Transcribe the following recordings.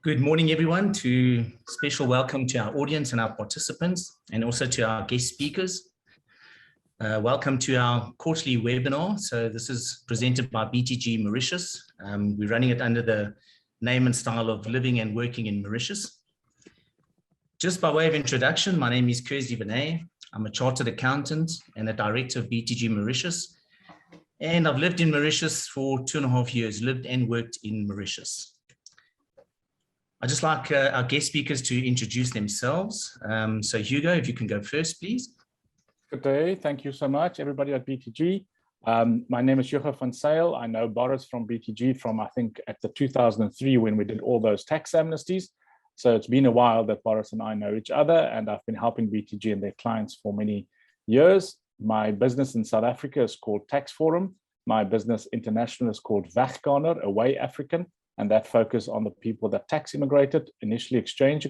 Good morning, everyone. To special welcome to our audience and our participants, and also to our guest speakers. Welcome to our quarterly webinar. So this is presented by BTG Mauritius. We're running it under the name and style of Living and Working in Mauritius. Just by way of introduction, my name is Kersley Vinay. I'm a chartered accountant and a director of BTG Mauritius. And I've lived in Mauritius for 2.5 years, lived and worked in Mauritius. I'd just like our guest speakers to introduce themselves. So Hugo, if you can go first, please. Good day. Thank you so much, everybody at BTG. My name is Hugo van Zyl. I know Boris from BTG from, I think, at the 2003 when we did all those tax amnesties. So it's been a while that Boris and I know each other, and I've been helping BTG and their clients for many years. My business in South Africa is called Tax Forum. My business international is called Wegkaner, Away African, and that focus on the people that tax immigrated, initially exchange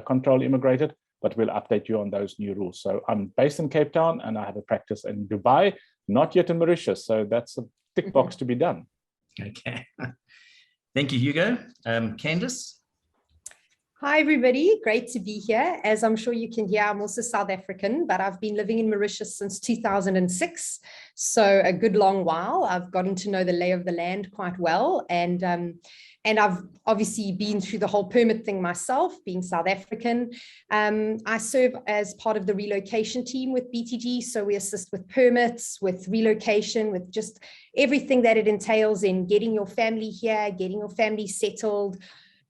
control immigrated, but we'll update you on those new rules. So I'm based in Cape Town and I have a practice in Dubai, not yet in Mauritius. So that's a tick box to be done. Okay. Thank you, Hugo. Candice. Hi, everybody. Great to be here. As I'm sure you can hear, I'm also South African, but I've been living in Mauritius since 2006. So a good long while. I've gotten to know the lay of the land quite well. And I've obviously been through the whole permit thing myself, being South African. I serve as part of the relocation team with BTG. So we assist with permits, with relocation, with just everything that it entails in getting your family here, getting your family settled.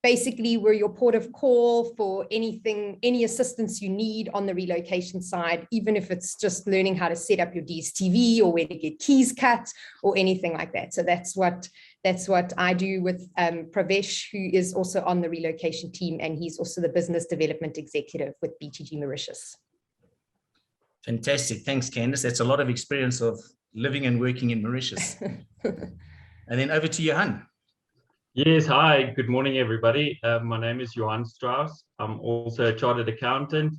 Basically, we're your port of call for anything, any assistance you need on the relocation side, even if it's just learning how to set up your DSTV or where to get keys cut or anything like that. So that's what I do with Pravesh, who is also on the relocation team, and he's also the business development executive with BTG Mauritius. Fantastic. Thanks, Candice. That's a lot of experience of living and working in Mauritius. And then over to Johann. Yes, hi, good morning, everybody. My name is Johann Strauss. I'm also a chartered accountant.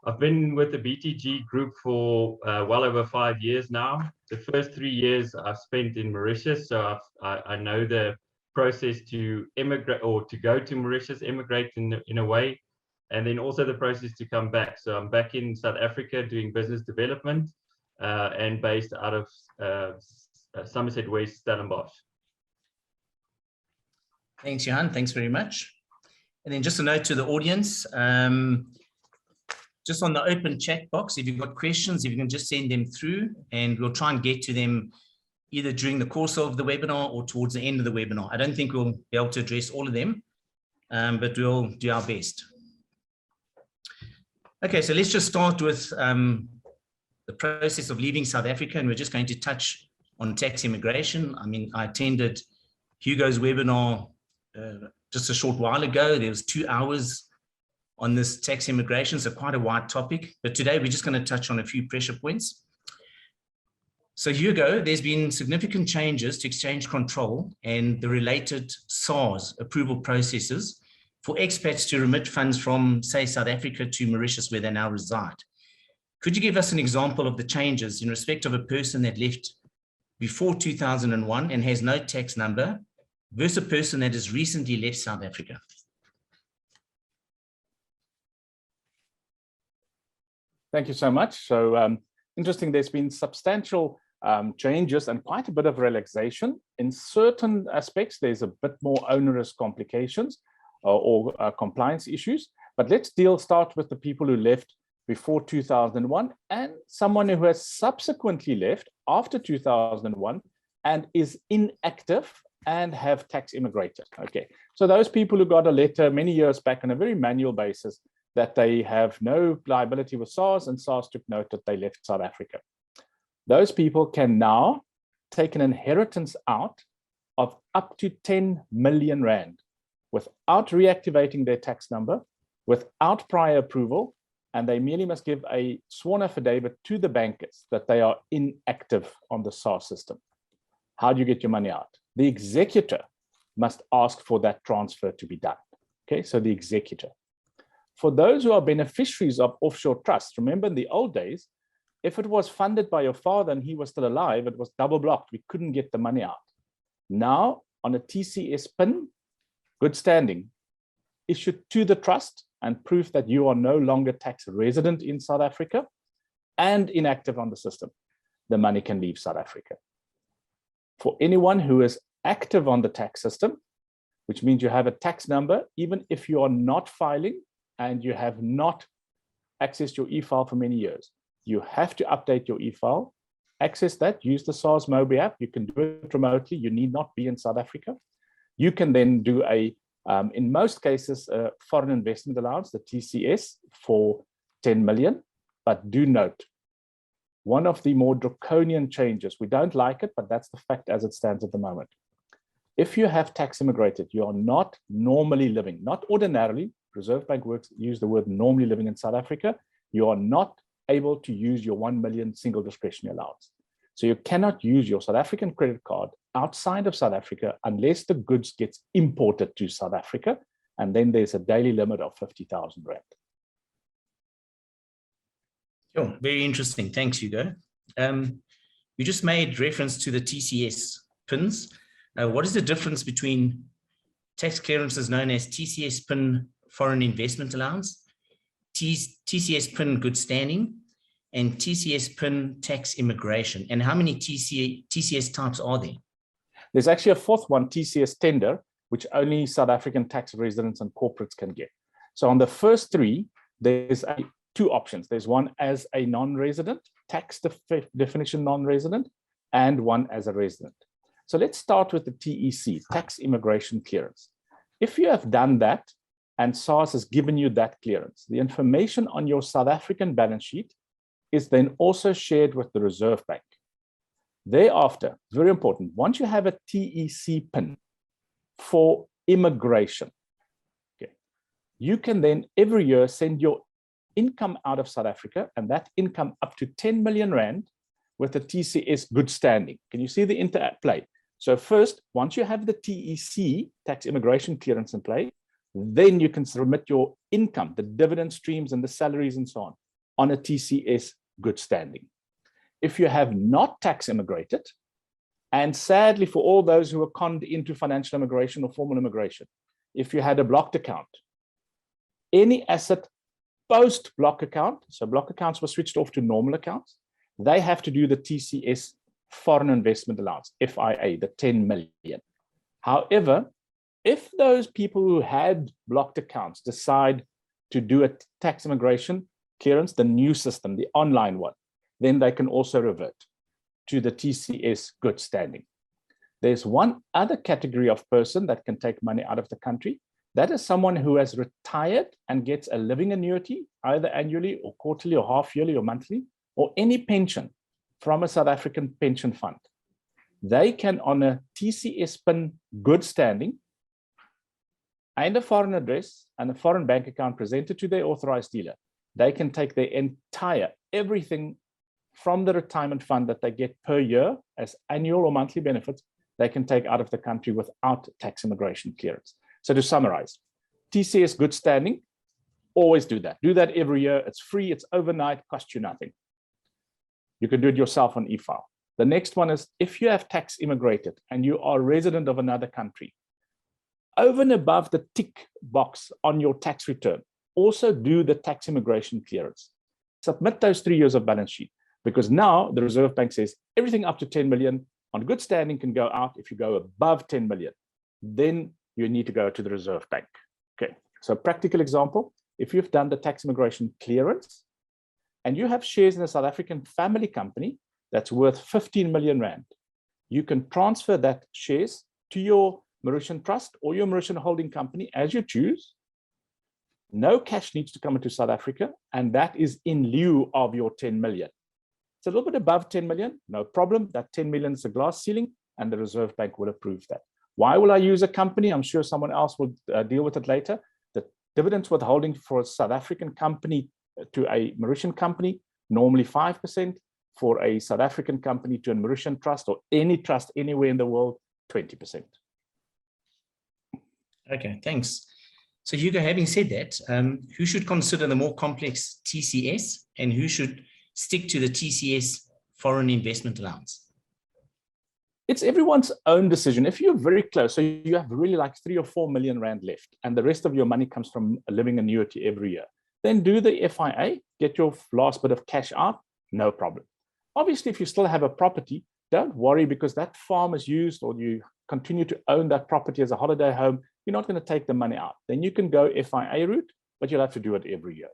I've been with the BTG group for well over 5 years now. The first 3 years I've spent in Mauritius, so I know the process to immigrate or to go to Mauritius, immigrate in a way, and then also the process to come back. So I'm back in South Africa doing business development and based out of Somerset West, Stellenbosch. Thanks, Johann. Thanks very much. And then just a note to the audience, just on the open chat box, if you've got questions, if you can just send them through, and we'll try and get to them either during the course of the webinar or towards the end of the webinar. I don't think we'll be able to address all of them, but we'll do our best. Okay, so let's just start with the process of leaving South Africa, and we're just going to touch on tax immigration. I mean, I attended Hugo's webinar just a short while ago. There was 2 hours on this tax immigration, so quite a wide topic. But today we're just going to touch on a few pressure points. So Hugo, there's been significant changes to exchange control and the related SARS approval processes for expats to remit funds from, say, South Africa to Mauritius, where they now reside. Could you give us an example of the changes in respect of a person that left before 2001 and has no tax number versus a person that has recently left South Africa? Thank you so much. So interesting, there's been substantial changes and quite a bit of relaxation. In certain aspects, there's a bit more onerous complications or compliance issues. But let's start with the people who left before 2001 and someone who has subsequently left after 2001 and is inactive and have tax immigrated. Okay, so those people who got a letter many years back on a very manual basis that they have no liability with SARS, and SARS took note that they left South Africa. Those people can now take an inheritance out of up to 10 million rand without reactivating their tax number, without prior approval, and they merely must give a sworn affidavit to the bankers that they are inactive on the SARS system. How do you get your money out? The executor must ask for that transfer to be done. Okay, so the executor. For those who are beneficiaries of offshore trusts, remember in the old days, if it was funded by your father and he was still alive, it was double blocked. We couldn't get the money out. Now, on a TCS PIN, good standing, issued to the trust and proof that you are no longer tax resident in South Africa and inactive on the system, the money can leave South Africa. For anyone who is active on the tax system, which means you have a tax number, even if you are not filing and you have not accessed your e-file for many years, you have to update your e-file, access that, use the SARS Mobi app. You can do it remotely. You need not be in South Africa. You can then do in most cases, a foreign investment allowance, the TCS, for 10 million. But do note, one of the more draconian changes, we don't like it, but that's the fact as it stands at the moment. If you have tax immigrated, you are not normally living, not ordinarily, Reserve Bank use the word normally living in South Africa, you are not able to use your 1 million single discretionary allowance. So you cannot use your South African credit card outside of South Africa unless the goods gets imported to South Africa, and then there's a daily limit of 50,000 rand. Sure, very interesting. Thanks, Hugo. You just made reference to the TCS pins. What is the difference between tax clearances known as TCS pin foreign investment allowance, TCS pin good standing, and TCS pin tax immigration? And how many TCS types are there? There's actually a fourth one, TCS tender, which only South African tax residents and corporates can get. So on the first three, there's two options. There's one as a non-resident, tax definition non-resident, and one as a resident. So let's start with the TEC, tax immigration clearance. If you have done that and SARS has given you that clearance, the information on your South African balance sheet is then also shared with the Reserve Bank. Thereafter, very important, once you have a TEC pin for immigration, okay, you can then every year send your income out of South Africa, and that income up to 10 million rand with the TCS good standing. Can you see the interplay? So first, once you have the TEC, tax immigration clearance in play, then you can remit your income, the dividend streams and the salaries and so on a TCS good standing. If you have not tax immigrated, and sadly for all those who are conned into financial immigration or formal immigration, if you had a blocked account, any asset post block account, so block accounts were switched off to normal accounts, they have to do the TCS foreign investment allowance, FIA, the 10 million. However, if those people who had blocked accounts decide to do a tax immigration clearance, the new system, the online one, then they can also revert to the TCS good standing. There's one other category of person that can take money out of the country. That is someone who has retired and gets a living annuity, either annually or quarterly or half yearly or monthly, or any pension from a South African pension fund. They can, on a TCS pin good standing and a foreign address and a foreign bank account presented to their authorized dealer, they can take their entire, everything from the retirement fund that they get per year as annual or monthly benefits, they can take out of the country without tax immigration clearance. So to summarize, TCS good standing, always do that. Do that every year. It's free, it's overnight, costs you nothing. You can do it yourself on e-file. The next one is if you have tax immigrated and you are a resident of another country, over and above the tick box on your tax return, also do the tax immigration clearance. Submit those 3 years of balance sheet, because now the Reserve Bank says everything up to 10 million on good standing can go out. If you go above 10 million, then you need to go to the Reserve Bank. Okay, so practical example, if you've done the tax immigration clearance and you have shares in a South African family company that's worth 15 million rand, you can transfer that shares to your Mauritian trust or your Mauritian holding company as you choose. No cash needs to come into South Africa, and that is in lieu of your 10 million. It's a little bit above 10 million, no problem. That 10 million is a glass ceiling, and the Reserve Bank will approve that. Why will I use a company? I'm sure someone else will deal with it later. The dividends withholding for a South African company to a Mauritian company, normally 5%. For a South African company to a Mauritian trust or any trust anywhere in the world, 20%. Okay, thanks. So Hugo, having said that, who should consider the more complex TCS and who should stick to the TCS foreign investment allowance? It's everyone's own decision. If you're very close, so you have really like 3 or 4 million rand left, and the rest of your money comes from a living annuity every year, then do the FIA, get your last bit of cash out, no problem. Obviously, if you still have a property, don't worry, because that farm is used, or you continue to own that property as a holiday home, you're not going to take the money out. Then you can go FIA route, but you'll have to do it every year.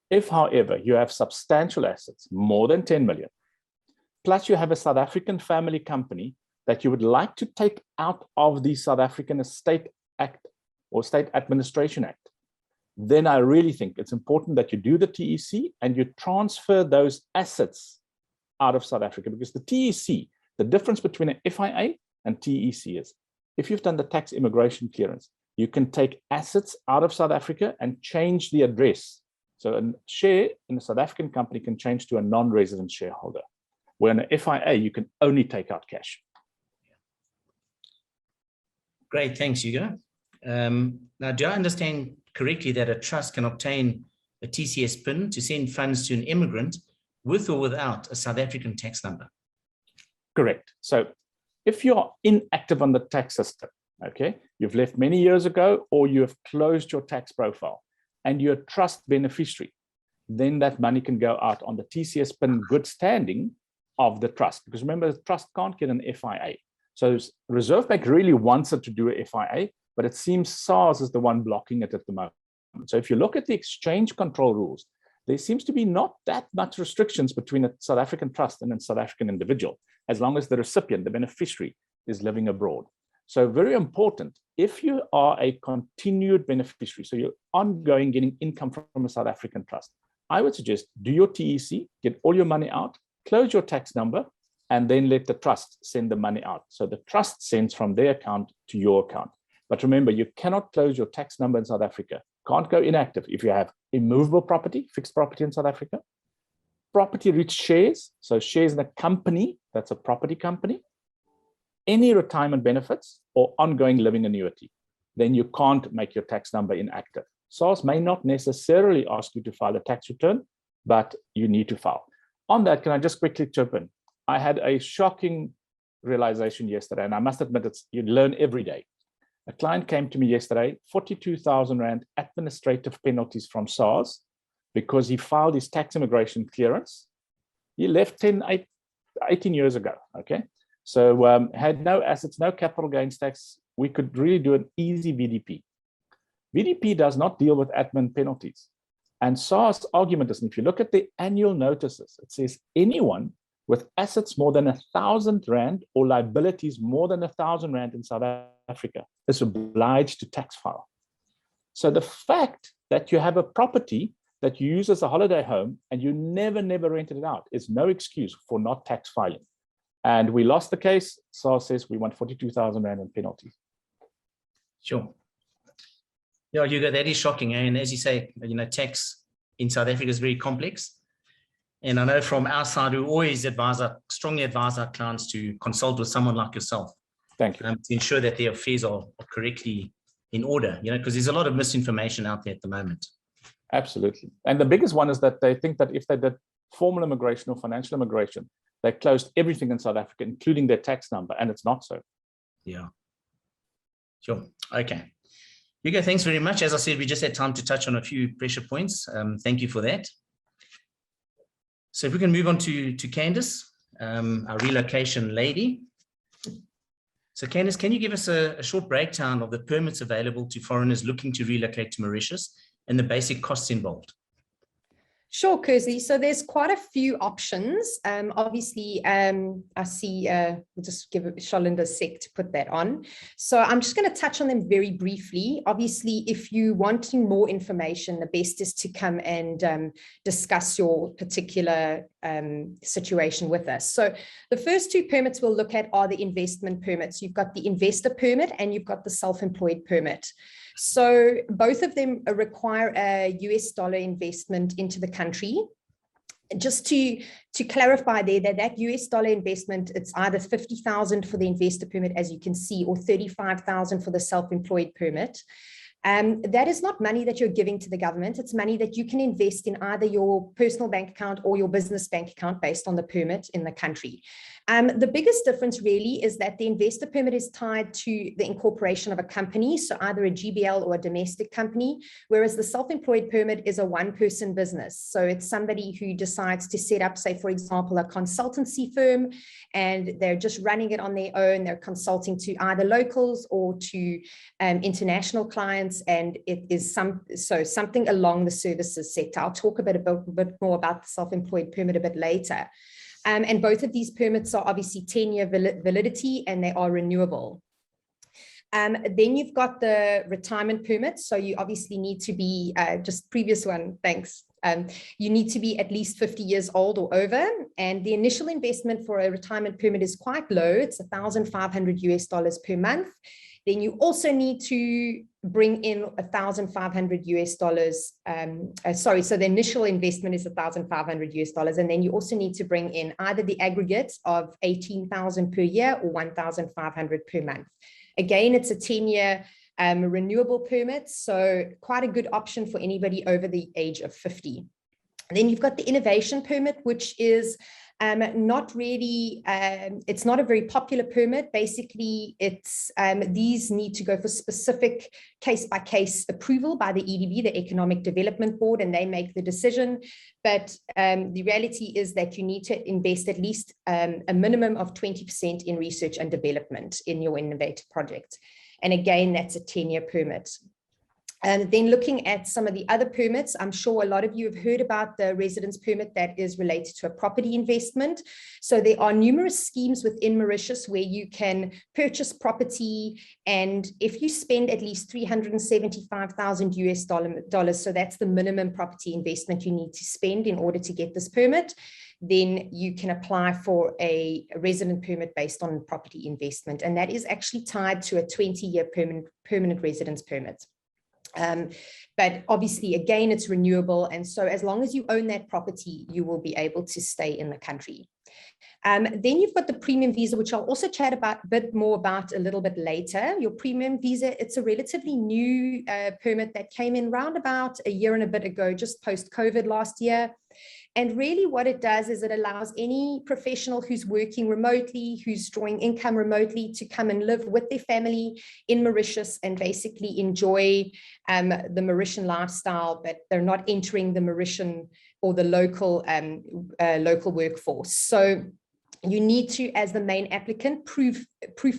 If, however, you have substantial assets, more than 10 million, plus you have a South African family company that you would like to take out of the South African Estate Act or State Administration Act, then I really think it's important that you do the TEC and you transfer those assets out of South Africa, because the TEC, the difference between an FIA and TEC is, if you've done the tax immigration clearance, you can take assets out of South Africa and change the address. So a share in a South African company can change to a non-resident shareholder. Where in an FIA, you can only take out cash. Great, thanks, Hugo. Now, do I understand correctly that a trust can obtain a TCS PIN to send funds to an immigrant with or without a South African tax number? Correct. So if you're inactive on the tax system, okay, you've left many years ago, or you have closed your tax profile and you're a trust beneficiary, then that money can go out on the TCS PIN good standing of the trust. Because remember, the trust can't get an FIA. So Reserve Bank really wants it to do a FIA, but it seems SARS is the one blocking it at the moment. So if you look at the exchange control rules, there seems to be not that much restrictions between a South African trust and a South African individual, as long as the recipient, the beneficiary, is living abroad. So very important, if you are a continued beneficiary, so you're ongoing getting income from a South African trust, I would suggest do your TEC, get all your money out, close your tax number, and then let the trust send the money out. So the trust sends from their account to your account. But remember, you cannot close your tax number in South Africa. Can't go inactive if you have immovable property, fixed property in South Africa, property-rich shares, so shares in a company, that's a property company, any retirement benefits or ongoing living annuity, then you can't make your tax number inactive. SARS may not necessarily ask you to file a tax return, but you need to file. On that, can I just quickly chip in? I had a shocking realization yesterday, and I must admit, you learn every day. A client came to me yesterday, 42,000 Rand administrative penalties from SARS because he filed his tax immigration clearance. He left 18 years ago, okay? So had no assets, no capital gains tax. We could really do an easy VDP. VDP does not deal with admin penalties. And SARS argument is, if you look at the annual notices, it says anyone with assets more than 1,000 Rand or liabilities more than 1,000 Rand in South Africa is obliged to tax file. So the fact that you have a property that you use as a holiday home and you never rented it out is no excuse for not tax filing. And we lost the case. SARS says we want 42,000 Rand in penalties. Sure. Yeah, Hugo, that is shocking. And as you say, tax in South Africa is very complex. And I know from our side, we always strongly advise our clients to consult with someone like yourself. Thank you. To ensure that their affairs are correctly in order, because there's a lot of misinformation out there at the moment. Absolutely. And the biggest one is that they think that if they did formal immigration or financial immigration, they closed everything in South Africa, including their tax number, and it's not so. Yeah. Sure. Okay. Hugo, thanks very much. As I said, we just had time to touch on a few pressure points. Thank you for that. So if we can move on to Candice, our relocation lady. So Candice, can you give us a short breakdown of the permits available to foreigners looking to relocate to Mauritius and the basic costs involved? Sure, Kersley. So there's quite a few options. Obviously, I see, we'll just give Shalinda a sec to put that on. So I'm just going to touch on them very briefly. Obviously, if you're wanting more information, the best is to come and discuss your particular situation with us. So the first two permits we'll look at are the investment permits. You've got the investor permit and you've got the self-employed permit. So both of them require a US dollar investment into the country. Just to clarify there, that US dollar investment, it's either 50,000 for the investor permit, as you can see, or 35,000 for the self-employed permit. That is not money that you're giving to the government. It's money that you can invest in either your personal bank account or your business bank account based on the permit in the country. The biggest difference really is that the investor permit is tied to the incorporation of a company, so either a GBL or a domestic company, whereas the self-employed permit is a one-person business. So it's somebody who decides to set up, say, for example, a consultancy firm, and they're just running it on their own. They're consulting to either locals or to international clients, and it is something along the services sector. I'll talk a bit more about the self-employed permit a bit later. And both of these permits are obviously 10-year validity, and they are renewable. Then you've got the retirement permit. So you obviously need to be, just previous one, thanks. You need to be at least 50 years old or over. And the initial investment for a retirement permit is quite low. It's $1,500 per month. Then you also need to bring in $1,500. So the initial investment is $1,500, and then you also need to bring in either the aggregate of $18,000 per year or $1,500 per month. Again, it's a 10-year renewable permit, so quite a good option for anybody over the age of 50. And then you've got the innovation permit, which is not really, it's not a very popular permit. Basically, it's these need to go for specific case-by-case approval by the EDB, the Economic Development Board, and they make the decision. But the reality is that you need to invest at least a minimum of 20% in research and development in your innovative project. And again, that's a 10-year permit. And then looking at some of the other permits, I'm sure a lot of you have heard about the residence permit that is related to a property investment. So there are numerous schemes within Mauritius where you can purchase property, and if you spend at least $375,000, so that's the minimum property investment you need to spend in order to get this permit, then you can apply for a resident permit based on property investment. And that is actually tied to a 20-year permanent residence permit. But obviously, again, it's renewable. And so as long as you own that property, you will be able to stay in the country. Then you've got the premium visa, which I'll also chat about a bit more about a little bit later. Your premium visa, it's a relatively new permit that came in round about a year and a bit ago, just post-COVID last year. And really what it does is it allows any professional who's working remotely, who's drawing income remotely, to come and live with their family in Mauritius and basically enjoy the Mauritian lifestyle, but they're not entering the Mauritian or the local workforce. So you need to, as the main applicant, proof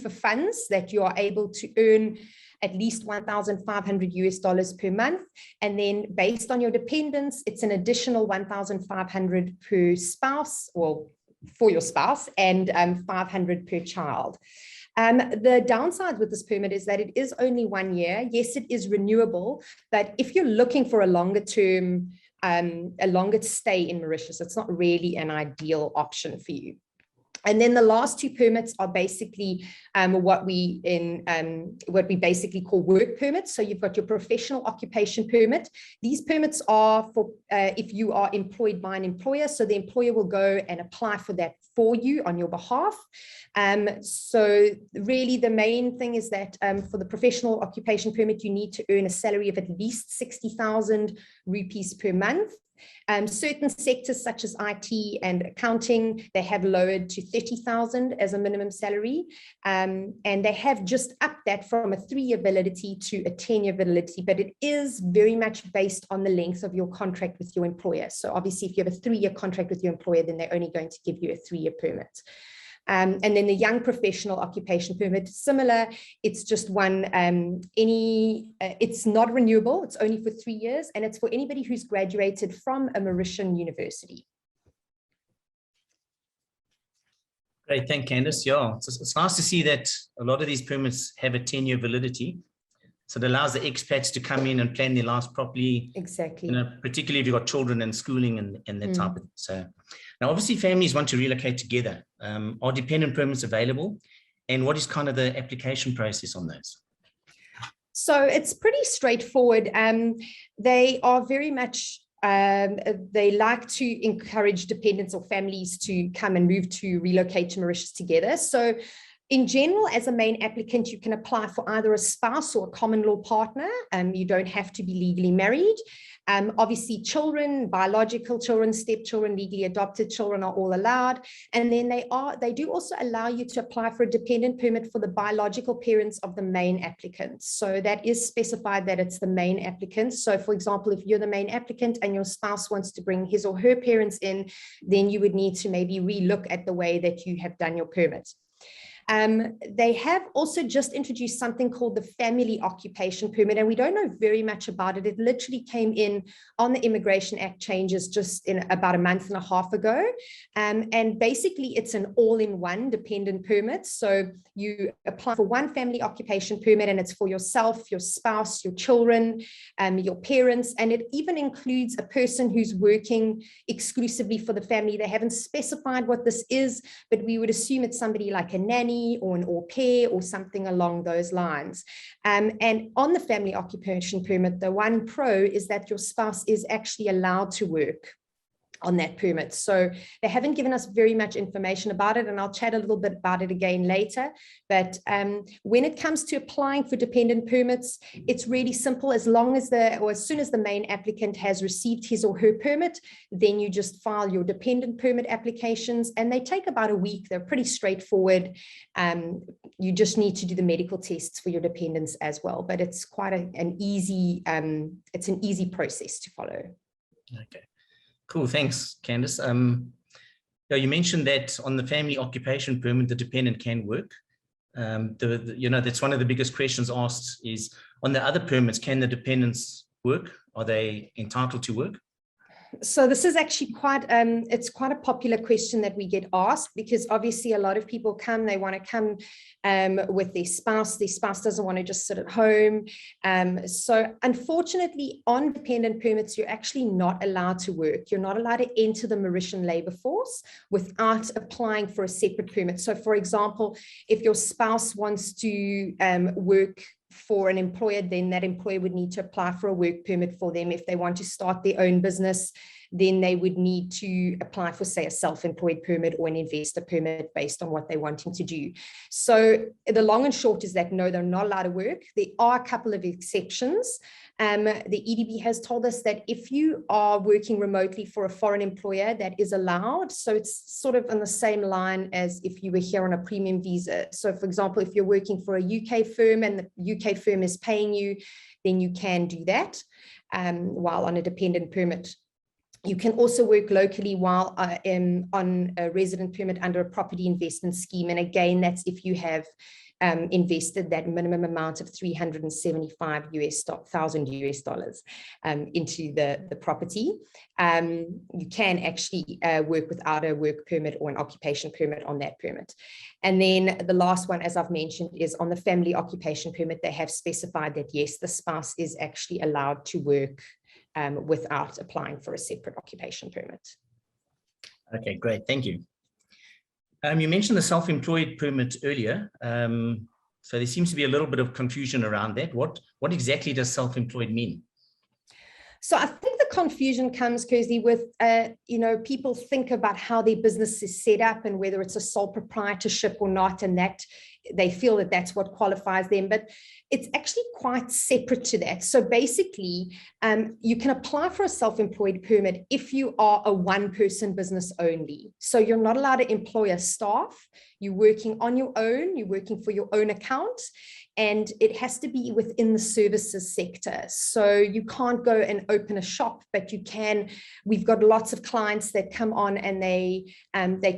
of funds that you are able to earn at least $1,500 per month. And then based on your dependents, it's an additional $1,500 per spouse, or for your spouse, and $500 per child. The downside with this permit is that it is only 1 year. Yes, it is renewable, but if you're looking for a longer term, a longer stay in Mauritius, it's not really an ideal option for you. And then the last two permits are basically what we basically call work permits. So you've got your professional occupation permit. These permits are for if you are employed by an employer. So the employer will go and apply for that for you on your behalf. So really the main thing is that for the professional occupation permit, you need to earn a salary of at least 60,000 rupees per month. Certain sectors such as IT and accounting, they have lowered to 30,000 as a minimum salary. And they have just upped that from a 3-year validity to a 10-year validity, but it is very much based on the length of your contract with your employer. So obviously, if you have a 3-year contract with your employer, then they're only going to give you a 3-year permit. And then the young professional occupation permit, similar, it's just one, it's not renewable, it's only for 3 years, and it's for anybody who's graduated from a Mauritian university. Great, thank Candice. Yeah, it's nice to see that a lot of these permits have a 10-year validity. So it allows the expats to come in and plan their lives properly. Exactly. You know, particularly if you've got children and schooling and that type of thing. So now obviously families want to relocate together. Are dependent permits available? And what is kind of the application process on those? So it's pretty straightforward. They are very much, they like to encourage dependents or families to come and move to relocate to Mauritius together. So In general, as a main applicant, you can apply for either a spouse or a common law partner. You don't have to be legally married. Obviously, children, biological children, stepchildren, legally adopted children are all allowed. And then they do also allow you to apply for a dependent permit for the biological parents of the main applicant. So that is specified that it's the main applicant. So for example, if you're the main applicant and your spouse wants to bring his or her parents in, then you would need to maybe relook at the way that you have done your permit. They have also just introduced something called the family occupation permit, and we don't know very much about it. It literally came in on the Immigration Act changes just in about a month and a half ago. And basically it's an all-in-one dependent permit. So you apply for one family occupation permit and it's for yourself, your spouse, your children, your parents, and it even includes a person who's working exclusively for the family. They haven't specified what this is, but we would assume it's somebody like a nanny or an au pair or something along those lines. And on the family occupation permit, the one pro is that your spouse is actually allowed to work on that permit. So they haven't given us very much information about it, and I'll chat a little bit about it again later. But when it comes to applying for dependent permits, it's really simple. As soon as the main applicant has received his or her permit, then you just file your dependent permit applications, and they take about a week. They're pretty straightforward. You just need to do the medical tests for your dependents as well, but it's quite an easy process to follow. Okay. Cool, thanks, Candice. You mentioned that on the family occupation permit, the dependent can work. That's one of the biggest questions asked is, on the other permits, can the dependents work? Are they entitled to work? So this is actually it's quite a popular question that we get asked, because obviously a lot of people come, they want to come with their spouse doesn't want to just sit at home. So unfortunately on dependent permits, you're actually not allowed to work. You're not allowed to enter the Mauritian labor force without applying for a separate permit. So for example, if your spouse wants to work for an employer, then that employer would need to apply for a work permit for them. If they want to start their own business, then they would need to apply for, say, a self-employed permit or an investor permit based on what they're wanting to do. So the long and short is that no, they're not allowed to work. There are a couple of exceptions. The EDB has told us that if you are working remotely for a foreign employer, that is allowed. So it's sort of on the same line as if you were here on a premium visa. So for example, if you're working for a UK firm and the UK firm is paying you, then you can do that while on a dependent permit. You can also work locally while on a resident permit under a property investment scheme. And again, that's if you have invested that minimum amount of $375,000 into the property. You can actually work without a work permit or an occupation permit on that permit. And then the last one, as I've mentioned, is on the family occupation permit. They have specified that yes, the spouse is actually allowed to work without applying for a separate occupation permit. Okay, great, thank you. You mentioned the self-employed permit earlier. So there seems to be a little bit of confusion around that. What exactly does self-employed mean? So I think the confusion comes, Kersley, with, people think about how their business is set up and whether it's a sole proprietorship or not, and that they feel that that's what qualifies them. But it's actually quite separate to that. So basically, you can apply for a self-employed permit if you are a one-person business only. So you're not allowed to employ a staff. You're working on your own. You're working for your own account. And it has to be within the services sector. So you can't go and open a shop, but you can. We've got lots of clients that come on and they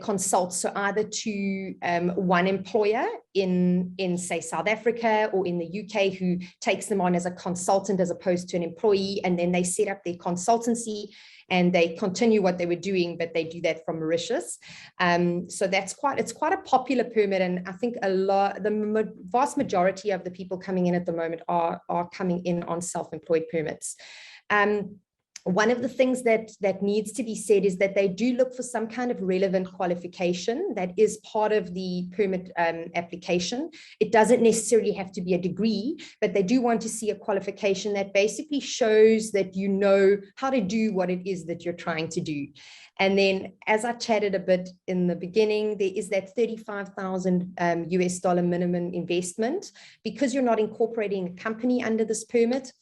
consult. So either to one employer in say South Africa or in the UK, who takes them on as a consultant as opposed to an employee, and then they set up their consultancy and they continue what they were doing, but they do that from Mauritius. So it's quite a popular permit, and I think the vast majority of the people coming in at the moment are coming in on self-employed permits. one of the things that needs to be said is that they do look for some kind of relevant qualification that is part of the permit application. It doesn't necessarily have to be a degree, but they do want to see a qualification that basically shows that you know how to do what it is that you're trying to do. And then, as I chatted a bit in the beginning, there is that $35,000 US minimum investment. Because you're not incorporating a company under this permit,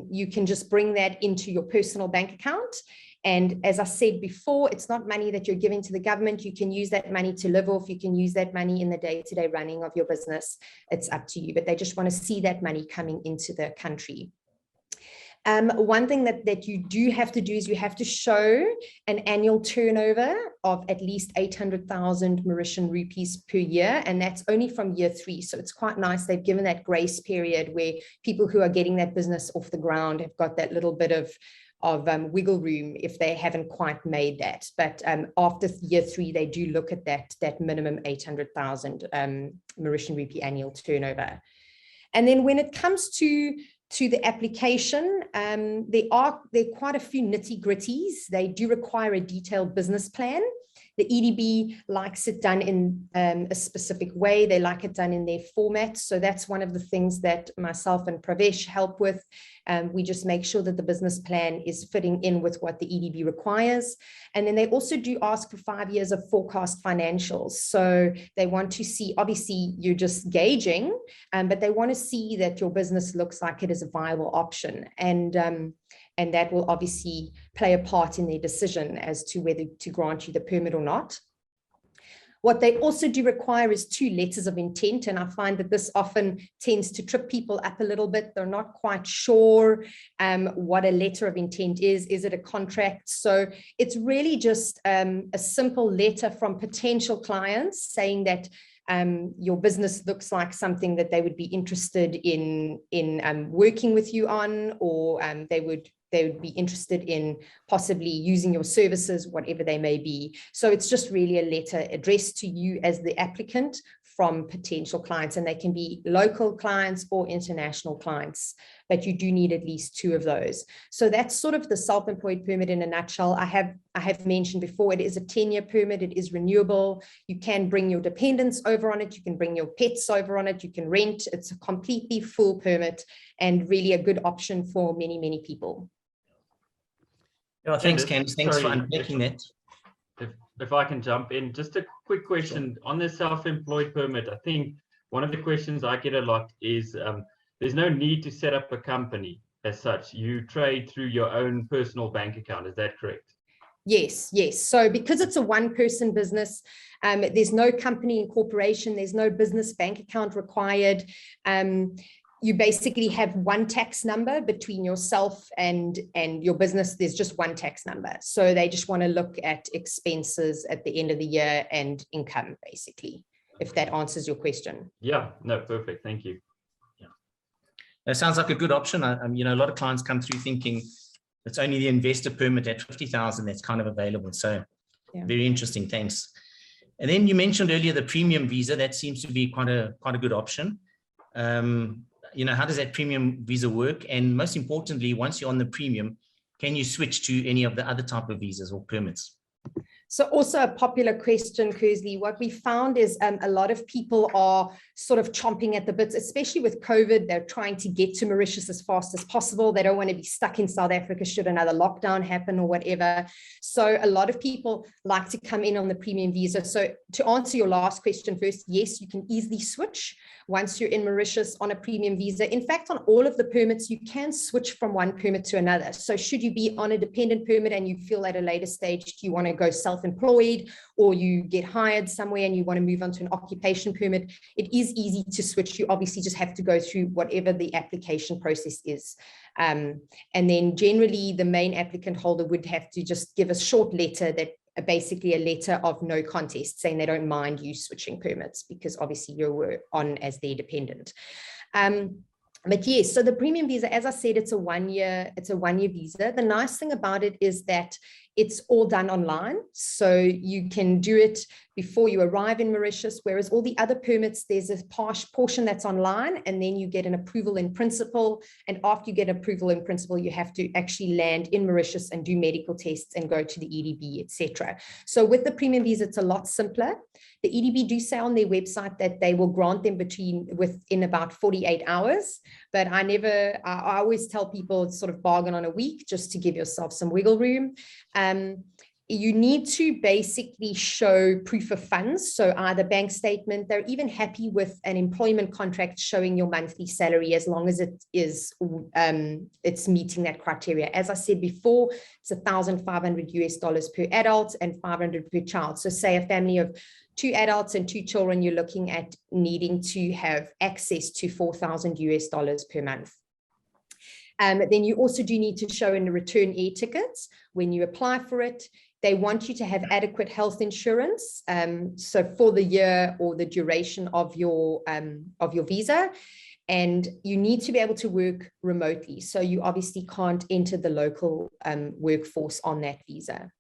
you can just bring that into your personal bank account. And as I said before, it's not money that you're giving to the government. You can use that money to live off. You can use that money in the day-to-day running of your business. It's up to you, but they just want to see that money coming into the country. One thing that you do have to do is you have to show an annual turnover of at least 800,000 Mauritian rupees per year, and that's only from year 3. So it's quite nice. They've given that grace period where people who are getting that business off the ground have got that little bit of wiggle room if they haven't quite made that. But after year 3, they do look at that minimum 800,000 Mauritian rupee annual turnover. And then when it comes to the application, there are quite a few nitty-gritties. They do require a detailed business plan. The EDB likes it done in a specific way. They like it done in their format. So that's one of the things that myself and Pravesh help with. We just make sure that the business plan is fitting in with what the EDB requires. And then they also do ask for 5 years of forecast financials. So they want to see, obviously you're just gauging, but they want to see that your business looks like it is a viable option. And that will obviously play a part in their decision as to whether to grant you the permit or not. What they also do require is 2 letters of intent. And I find that this often tends to trip people up a little bit. They're not quite sure what a letter of intent is. Is it a contract? So it's really just a simple letter from potential clients saying that your business looks like something that they would be interested in working with you on, or they would be interested in possibly using your services, whatever they may be. So it's just really a letter addressed to you as the applicant from potential clients, and they can be local clients or international clients, but you do need at least 2 of those. So that's sort of the self-employed permit in a nutshell. I have mentioned before, it is a 10-year permit. It is renewable. You can bring your dependents over on it. You can bring your pets over on it. You can rent. It's a completely full permit and really a good option for many, many people. Yeah, thanks, Candice. Thanks for unpacking that. If I can jump in, just a quick question on the self-employed permit. I think one of the questions I get a lot is there's no need to set up a company as such. You trade through your own personal bank account. Is that correct? Yes, yes. So because it's a one-person business, there's no company incorporation, there's no business bank account required. You basically have one tax number between yourself and your business. There's just one tax number. So they just want to look at expenses at the end of the year and income, basically, if that answers your question. Yeah, no, perfect. Thank you. Yeah, that sounds like a good option. You know, a lot of clients come through thinking it's only the investor permit at 50,000 that's kind of available. So yeah, very interesting. Thanks. And then you mentioned earlier the premium visa. That seems to be quite a good option. You know, how does that premium visa work? And most importantly, once you're on the premium, can you switch to any of the other type of visas or permits? So also a popular question, Kersley. What we found is a lot of people are sort of chomping at the bits, especially with COVID. They're trying to get to Mauritius as fast as possible. They don't want to be stuck in South Africa should another lockdown happen or whatever. So a lot of people like to come in on the premium visa. So to answer your last question first, yes, you can easily switch once you're in Mauritius on a premium visa. In fact, on all of the permits, you can switch from one permit to another. So should you be on a dependent permit and you feel at a later stage you want to go self-employed, or you get hired somewhere and you want to move on to an occupation permit, it is easy to switch. You obviously just have to go through whatever the application process is. And then generally the main applicant holder would have to just give a short letter, that basically a letter of no contest, saying they don't mind you switching permits because obviously you were on as their dependent. But yes, so the premium visa, as I said, it's a one-year visa. The nice thing about it is that it's all done online. So you can do it before you arrive in Mauritius, whereas all the other permits, there's a portion that's online, and then you get an approval in principle. And after you get approval in principle, you have to actually land in Mauritius and do medical tests and go to the EDB, etc. So with the premium visa, it's a lot simpler. The EDB do say on their website that they will grant them within about 48 hours. But I always tell people sort of bargain on a week just to give yourself some wiggle room. You need to basically show proof of funds. So either bank statement, they're even happy with an employment contract showing your monthly salary as long as it is, it's meeting that criteria. As I said before, it's $1,500 per adult and 500 per child. So say a family of 2 adults and 2 children, you're looking at needing to have access to $4,000 per month. Then you also do need to show in the return air tickets when you apply for it. They want you to have adequate health insurance, so for the year or the duration of your visa, and you need to be able to work remotely. So you obviously can't enter the local workforce on that visa.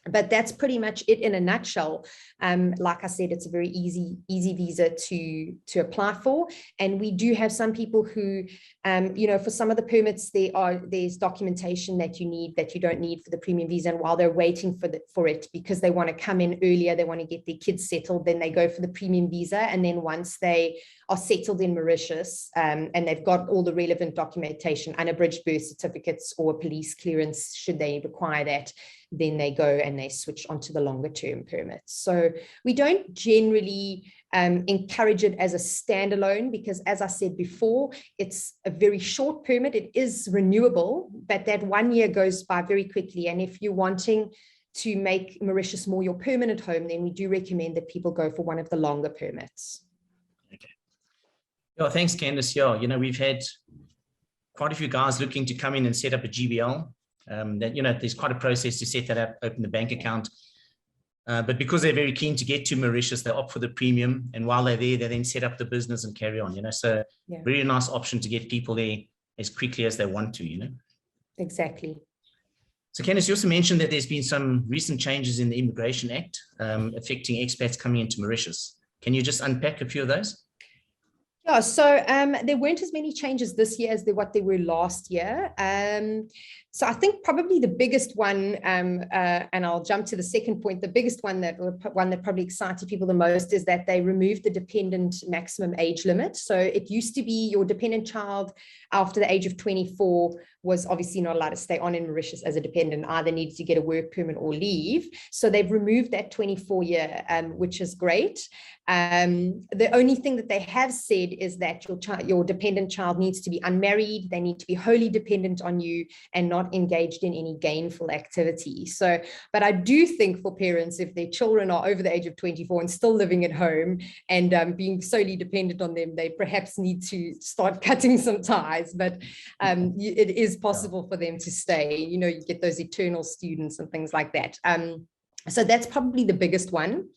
But that's pretty much it in a nutshell. Like I said, it's a very easy visa to apply for. And we do have some people who, for some of the permits, there's documentation that you need that you don't need for the premium visa. And while they're waiting for it, because they want to come in earlier, they want to get their kids settled, then they go for the premium visa. And then once they are settled in Mauritius and they've got all the relevant documentation, unabridged birth certificates or police clearance, should they require that, then they go and they switch onto the longer term permits. So we don't generally encourage it as a standalone, because as I said before, it's a very short permit. It is renewable, but that 1 year goes by very quickly. And if you're wanting to make Mauritius more your permanent home, then we do recommend that people go for one of the longer permits. Okay. Yeah, thanks, Candice. Yeah, we've had quite a few guys looking to come in and set up a GBL. There's quite a process to set that up, open the bank account. But because they're very keen to get to Mauritius, they opt for the premium. And while they're there, they then set up the business and carry on, So yeah, very nice option to get people there as quickly as they want to, Exactly. So Candice, you also mentioned that there's been some recent changes in the Immigration Act affecting expats coming into Mauritius. Can you just unpack a few of those? Yeah, so there weren't as many changes this year as what there were last year. So I think probably the biggest one, and I'll jump to the second point, the biggest one that probably excited people the most is that they removed the dependent maximum age limit. So it used to be your dependent child after the age of 24 was obviously not allowed to stay on in Mauritius as a dependent, either needed to get a work permit or leave. So they've removed that 24 year, which is great. The only thing that they have said is that your dependent child needs to be unmarried, they need to be wholly dependent on you and not engaged in any gainful activity. So, but I do think for parents, if their children are over the age of 24 and still living at home and being solely dependent on them, they perhaps need to start cutting some ties, but it is possible for them to stay. You get those eternal students and things like that. So that's probably the biggest one.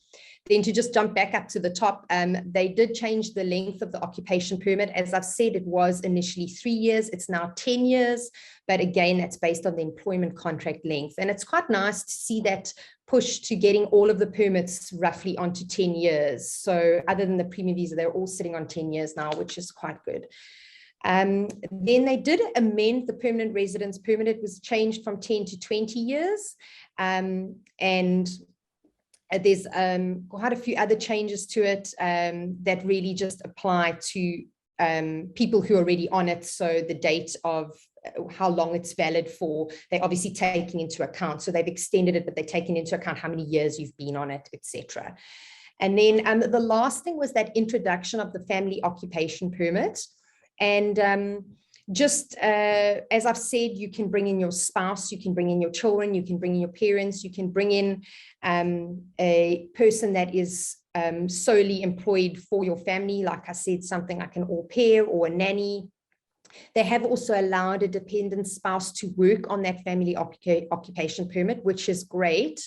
Then to just jump back up to the top, they did change the length of the occupation permit. As I've said, it was initially 3 years. It's now 10 years. But again, that's based on the employment contract length. And it's quite nice to see that push to getting all of the permits roughly onto 10 years. So other than the premium visa, they're all sitting on 10 years now, which is quite good. Then they did amend the permanent residence permit. It was changed from 10 to 20 years. And there's quite a few other changes to it that really just apply to people who are already on it. So the date of how long it's valid for, they're obviously taking into account. So they've extended it, but they're taking into account how many years you've been on it, etc. And then the last thing was that introduction of the family occupation permit. And as I've said, you can bring in your spouse, you can bring in your children, you can bring in your parents, you can bring in a person that is solely employed for your family. Like I said, something like an au pair or a nanny. They have also allowed a dependent spouse to work on that family occupation permit, which is great.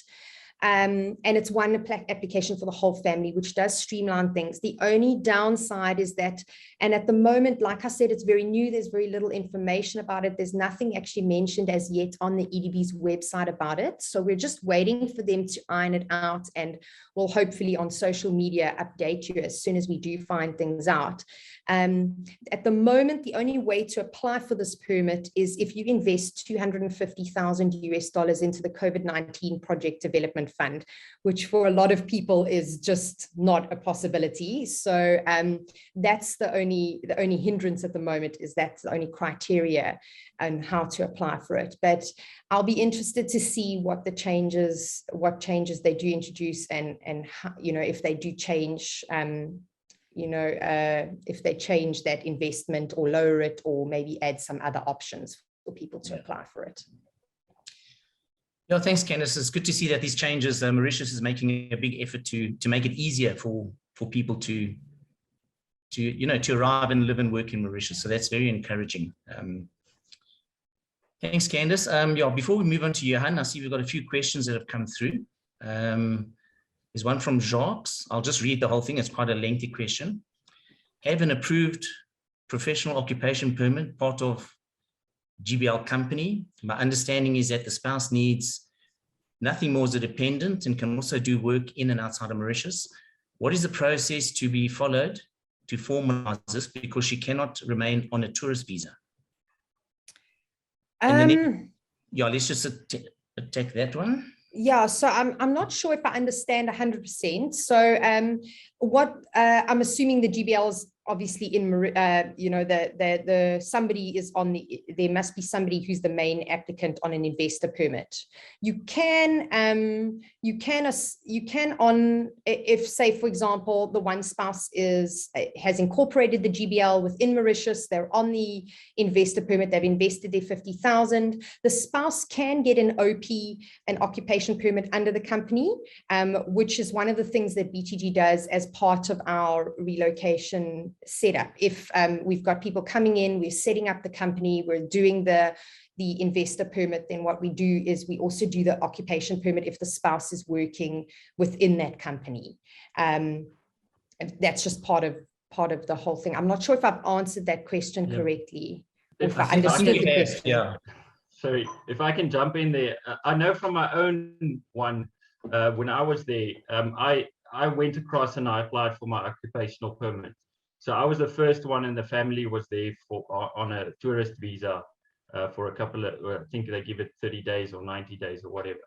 And it's one application for the whole family, which does streamline things. The only downside is that, and at the moment, like I said, it's very new. There's very little information about it. There's nothing actually mentioned as yet on the EDB's website about it. So we're just waiting for them to iron it out, and we'll hopefully on social media update you as soon as we do find things out. At the moment, the only way to apply for this permit is if you invest $250,000 into the COVID-19 Project Development Fund, which for a lot of people is just not a possibility. So that's the only hindrance at the moment, is that's the only criteria and how to apply for it. But I'll be interested to see what changes they do introduce, and how, if they do change, if they change that investment or lower it, or maybe add some other options for people to apply for it. Yeah, thanks, Candice. It's good to see that these changes, Mauritius is making a big effort to make it easier for people to arrive and live and work in Mauritius. So that's very encouraging. Thanks, Candice. Yeah, before we move on to Johann, I see we've got a few questions that have come through. There's one from Jacques. I'll just read the whole thing. It's quite a lengthy question. Have an approved professional occupation permit part of GBL company. My understanding is that the spouse needs nothing more as a dependent and can also do work in and outside of Mauritius. What is the process to be followed to formalize this, because she cannot remain on a tourist visa? Yeah, let's just take that one. Yeah, so I'm not sure if I understand 100%. So what I'm assuming the GBL is obviously in, somebody is on there must be somebody who's the main applicant on an investor permit. You can if, say, for example, the one spouse has incorporated the GBL within Mauritius, they're on the investor permit, they've invested their 50,000. The spouse can get an OP, an occupation permit under the company, which is one of the things that BTG does as part of our relocation setup. If we've got people coming in, we're setting up the company, we're doing the investor permit, then what we do is we also do the occupation permit if the spouse is working within that company. And that's just part of the whole thing. I'm not sure if I've answered that question correctly. If I understood the question. Yeah. So if I can jump in there, I know from my own one, when I was there, I went across and I applied for my occupational permit. So I was the first one in the family was there on a tourist visa for a couple of, I think they give it 30 days or 90 days or whatever.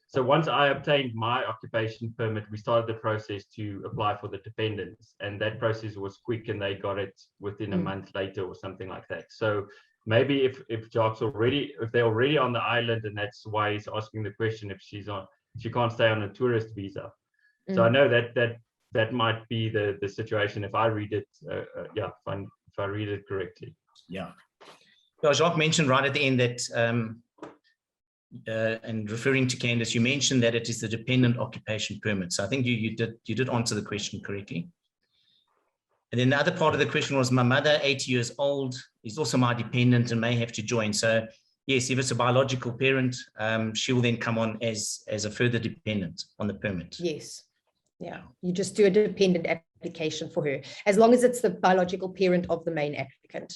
So once I obtained my occupation permit, we started the process to apply for the dependents, and that process was quick and they got it within a month later or something like that. So maybe if they're already on the island, and that's why he's asking the question, if she can't stay on a tourist visa. So I know that might be the situation if I read it, if I read it correctly. Yeah. Well, Jacques mentioned right at the end that, and referring to Candice, you mentioned that it is the dependent occupation permit. So I think you did answer the question correctly. And then the other part of the question was, my mother, 80 years old, is also my dependent and may have to join. So yes, if it's a biological parent, she will then come on as a further dependent on the permit. Yes. Yeah, you just do a dependent application for her, as long as it's the biological parent of the main applicant.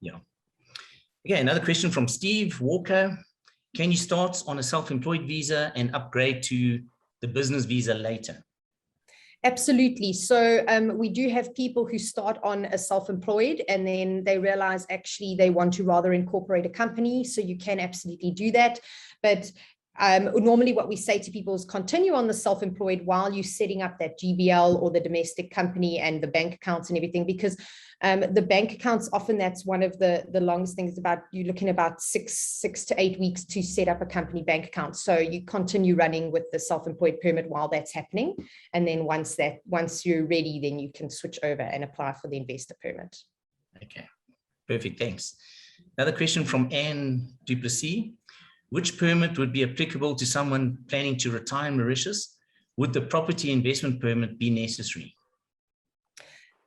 Yeah. Okay, another question from Steve Walker. Can you start on a self-employed visa and upgrade to the business visa later? Absolutely. So we do have people who start on a self-employed and then they realize actually they want to rather incorporate a company. So you can absolutely do that. But normally what we say to people is continue on the self-employed while you're setting up that GBL or the domestic company and the bank accounts and everything, because the bank accounts, often that's one of the longest things. About you're looking about six to 8 weeks to set up a company bank account. So you continue running with the self-employed permit while that's happening. And then once you're ready, then you can switch over and apply for the investor permit. Okay, perfect, thanks. Another question from Anne Duplessis. Which permit would be applicable to someone planning to retire in Mauritius? Would the property investment permit be necessary?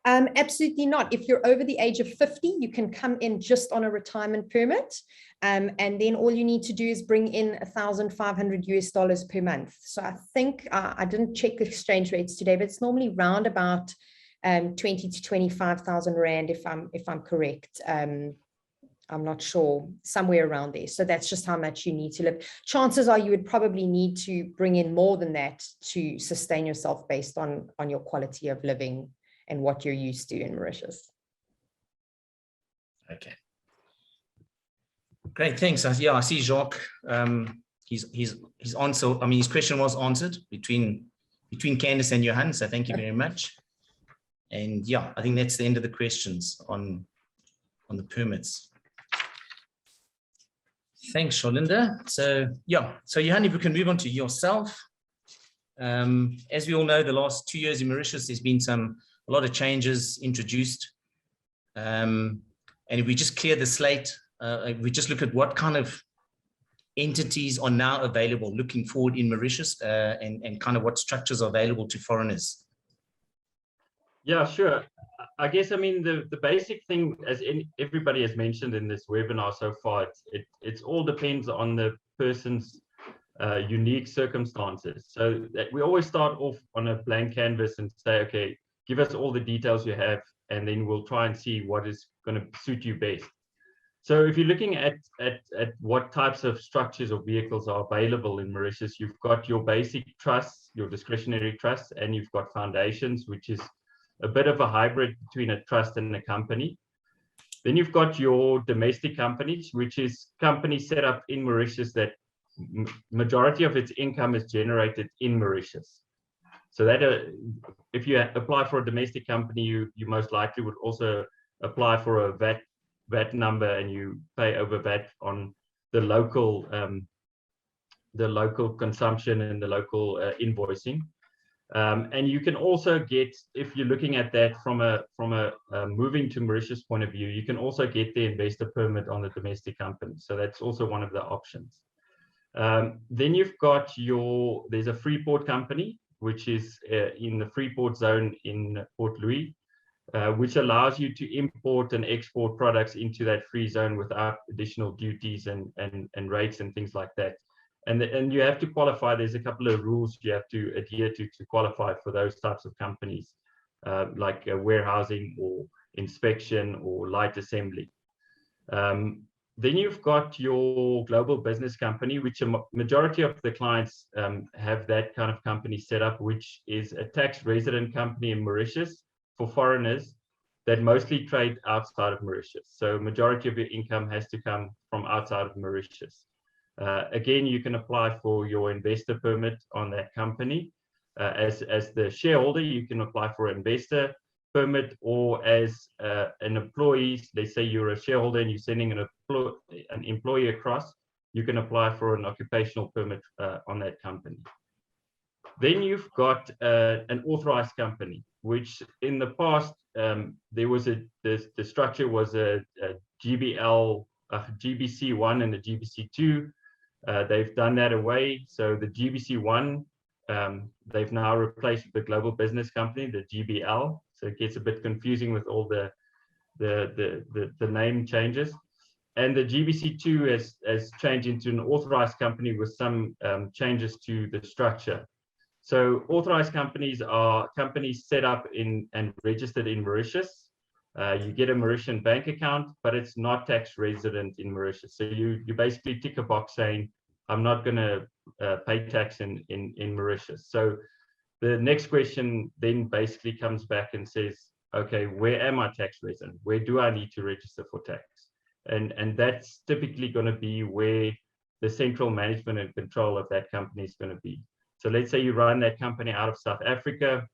Absolutely not. If you're over the age of 50, you can come in just on a retirement permit. And then all you need to do is bring in $1,500 per month. So I think I didn't check the exchange rates today, but it's normally round about 20 to 25,000 Rand, if I'm correct. I'm not sure, somewhere around there. So that's just how much you need to live. Chances are you would probably need to bring in more than that to sustain yourself based on your quality of living and what you're used to in Mauritius. Okay. Great, thanks. Yeah, I see Jacques. His answer, I mean, his question was answered between Candice and Johann. So thank you very much. And yeah, I think that's the end of the questions on the permits. Thanks, Sholinda. So yeah, so Johann, if we can move on to yourself. As we all know, the last 2 years in Mauritius, there's been a lot of changes introduced. And if we just clear the slate, we just look at what kind of entities are now available looking forward in Mauritius, and kind of what structures are available to foreigners. Yeah, sure. I guess, I mean, the basic thing, as everybody has mentioned in this webinar so far, it all depends on the person's unique circumstances. So that we always start off on a blank canvas and say, okay, give us all the details you have, and then we'll try and see what is going to suit you best. So if you're looking at what types of structures or vehicles are available in Mauritius, you've got your basic trusts, your discretionary trusts, and you've got foundations, which is a bit of a hybrid between a trust and a company. Then you've got your domestic companies, which is companies set up in Mauritius that majority of its income is generated in Mauritius. So that if you apply for a domestic company, you most likely would also apply for a VAT number, and you pay over VAT on the local consumption and the local invoicing. And you can also get, if you're looking at that from a moving to Mauritius point of view, you can also get the investor permit on the domestic company. So that's also one of the options. Then you've got there's a free port company, which is in the free port zone in Port Louis, which allows you to import and export products into that free zone without additional duties and rates and things like that. And you have to qualify. There's a couple of rules you have to adhere to qualify for those types of companies, like warehousing or inspection or light assembly. Then you've got your global business company, which a majority of the clients have that kind of company set up, which is a tax resident company in Mauritius for foreigners that mostly trade outside of Mauritius. So majority of your income has to come from outside of Mauritius. Again, you can apply for your investor permit on that company. As the shareholder, you can apply for an investor permit, or as an employee. They say you're a shareholder and you're sending an employee across, you can apply for an occupational permit on that company. Then you've got an authorized company, which in the past there was the structure was a GBL, GBC1 and a GBC2. They've done that away. So the GBC1, they've now replaced the global business company, the GBL. So it gets a bit confusing with all the name changes. And the GBC2 has changed into an authorized company with some changes to the structure. So authorized companies are companies set up and registered in Mauritius. You get a Mauritian bank account, but it's not tax resident in Mauritius. So you basically tick a box saying, I'm not going to pay tax in Mauritius. So the next question then basically comes back and says, okay, where am I tax resident? Where do I need to register for tax? And that's typically going to be where the central management and control of that company is going to be. So let's say you run that company out of South Africa.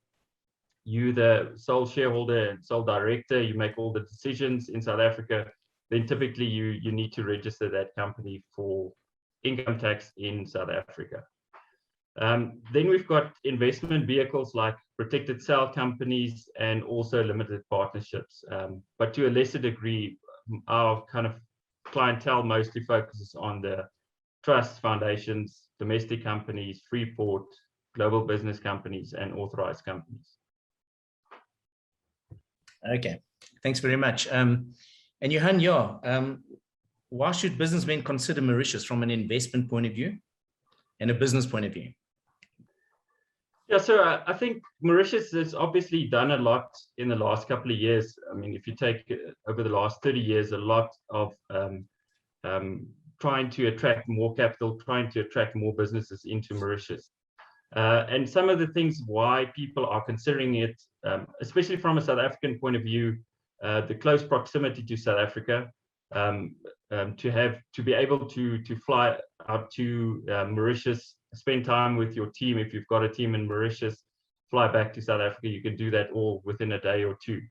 You the sole shareholder and sole director, you make all the decisions in South Africa, then typically you need to register that company for income tax in South Africa. Then we've got investment vehicles like protected sale companies and also limited partnerships. But to a lesser degree, our kind of clientele mostly focuses on the trusts, foundations, domestic companies, free port, global business companies, and authorized companies. Okay, thanks very much. And Johann, why should businessmen consider Mauritius from an investment point of view and a business point of view? Yeah, so I think Mauritius has obviously done a lot in the last couple of years. I mean, if you take over the last 30 years, a lot of trying to attract more capital, trying to attract more businesses into Mauritius. And some of the things why people are considering it, especially from a South African point of view, the close proximity to South Africa, to be able to fly out to Mauritius, spend time with your team. If you've got a team in Mauritius, fly back to South Africa, you can do that all within a day or two.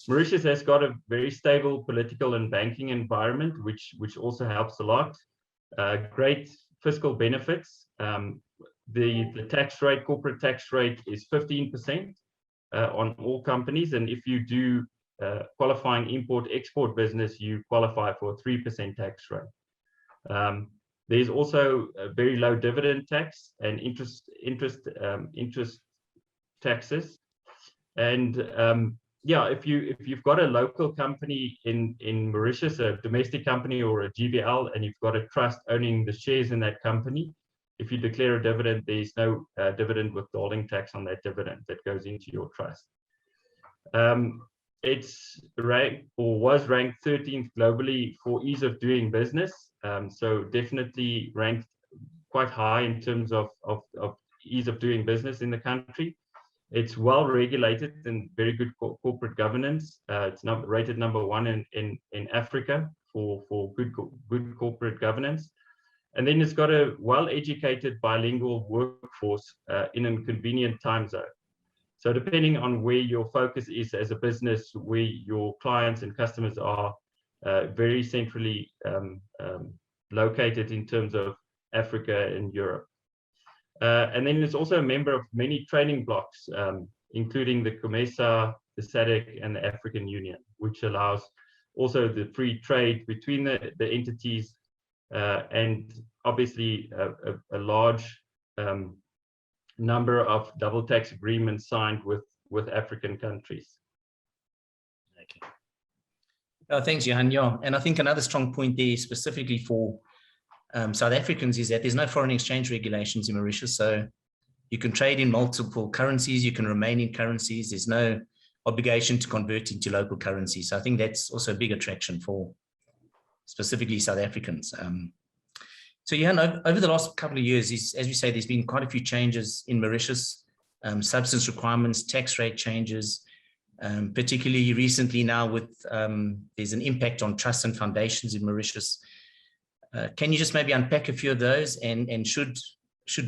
Mauritius has got a very stable political and banking environment, which also helps a lot. Great fiscal benefits. The tax rate, corporate tax rate, is 15% on all companies, and if you do qualifying import-export business, you qualify for a 3% tax rate. There's also a very low dividend tax and interest taxes, and yeah, if you've got a local company in Mauritius, a domestic company or a GBL, and you've got a trust owning the shares in that company, if you declare a dividend, there's no dividend withholding tax on that dividend that goes into your trust. It's ranked, or was ranked, 13th globally for ease of doing business. So definitely ranked quite high in terms of ease of doing business in the country. It's well regulated and very good corporate governance. It's rated #1 in Africa for good corporate governance. And then it's got a well-educated bilingual workforce in a convenient time zone. So depending on where your focus is as a business, where your clients and customers are, very centrally located in terms of Africa and Europe. And then it's also a member of many trading blocs, including the COMESA, the SADC, and the African Union, which allows also the free trade between the entities, and obviously a large number of double tax agreements signed with African countries. Okay. Thanks, Johann. Yeah, and I think another strong point there, specifically for South Africans, is that there's no foreign exchange regulations in Mauritius. So you can trade in multiple currencies, you can remain in currencies. There's no obligation to convert into local currency. So I think that's also a big attraction for specifically South Africans. So Johann, over the last couple of years, as we say, there's been quite a few changes in Mauritius, substance requirements, tax rate changes, particularly recently now with there's an impact on trusts and foundations in Mauritius. Can you just maybe unpack a few of those, and should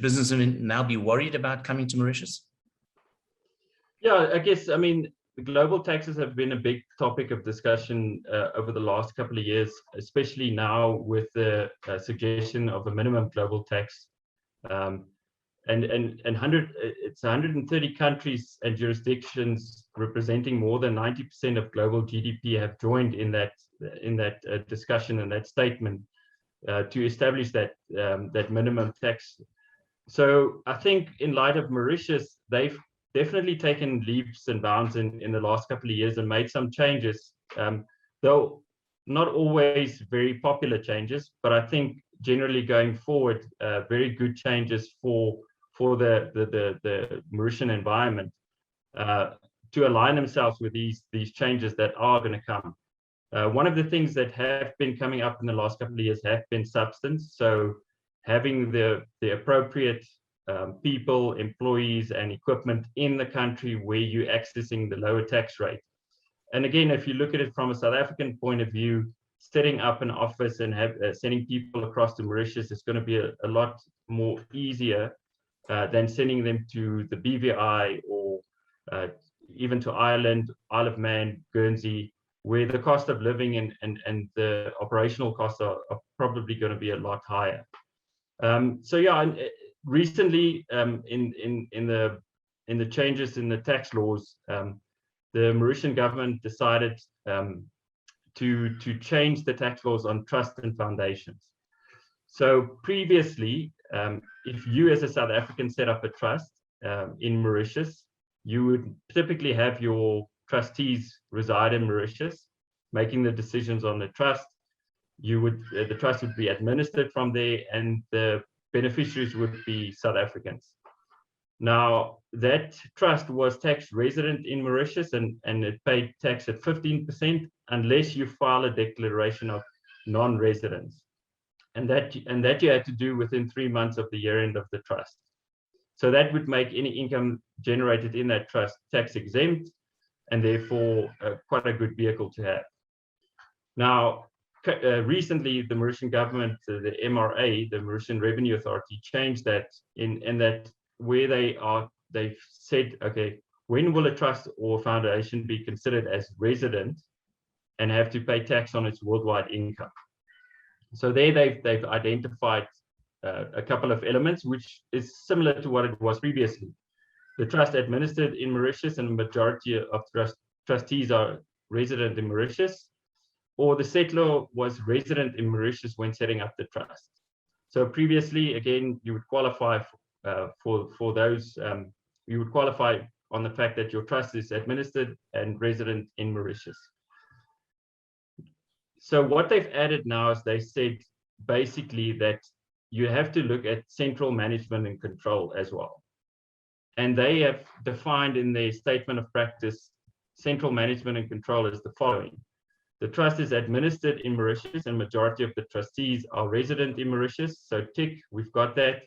businessmen now be worried about coming to Mauritius? Yeah, I guess, I mean, the global taxes have been a big topic of discussion over the last couple of years, especially now with the suggestion of a minimum global tax. It's 130 countries and jurisdictions representing more than 90% of global GDP have joined in that discussion and that statement to establish that minimum tax. So I think in light of Mauritius, they've definitely taken leaps and bounds in the last couple of years and made some changes, though not always very popular changes, but I think generally going forward, very good changes for the Mauritian environment to align themselves with these changes that are going to come. One of the things that have been coming up in the last couple of years have been substance. So having the appropriate people, employees, and equipment in the country where you're accessing the lower tax rate. And again, if you look at it from a South African point of view, setting up an office and sending people across to Mauritius is going to be a lot more easier than sending them to the BVI or even to Ireland, Isle of Man, Guernsey, where the cost of living and the operational costs are probably going to be a lot higher. So yeah, recently in the changes in the tax laws, the Mauritian government decided to change the tax laws on trust and foundations. So previously, if you as a South African set up a trust in Mauritius, you would typically have your trustees reside in Mauritius, making the decisions on the trust. The trust would be administered from there, and the beneficiaries would be South Africans. Now, that trust was tax resident in Mauritius, and it paid tax at 15% unless you file a declaration of non-residence. And that you had to do within 3 months of the year end of the trust. So that would make any income generated in that trust tax exempt, and therefore quite a good vehicle to have. Now, recently, the Mauritian government, the MRA, the Mauritian Revenue Authority, changed that in that where they've said, okay, when will a trust or foundation be considered as resident and have to pay tax on its worldwide income? So there they've identified a couple of elements, which is similar to what it was previously. The trust administered in Mauritius, and the majority of trustees are resident in Mauritius, or the settlor was resident in Mauritius when setting up the trust. So previously, again, you would qualify for those, you would qualify on the fact that your trust is administered and resident in Mauritius. So what they've added now is they said basically that you have to look at central management and control as well. And they have defined in their statement of practice central management and control as the following. The trust is administered in Mauritius, and majority of the trustees are resident in Mauritius. So tick, we've got that.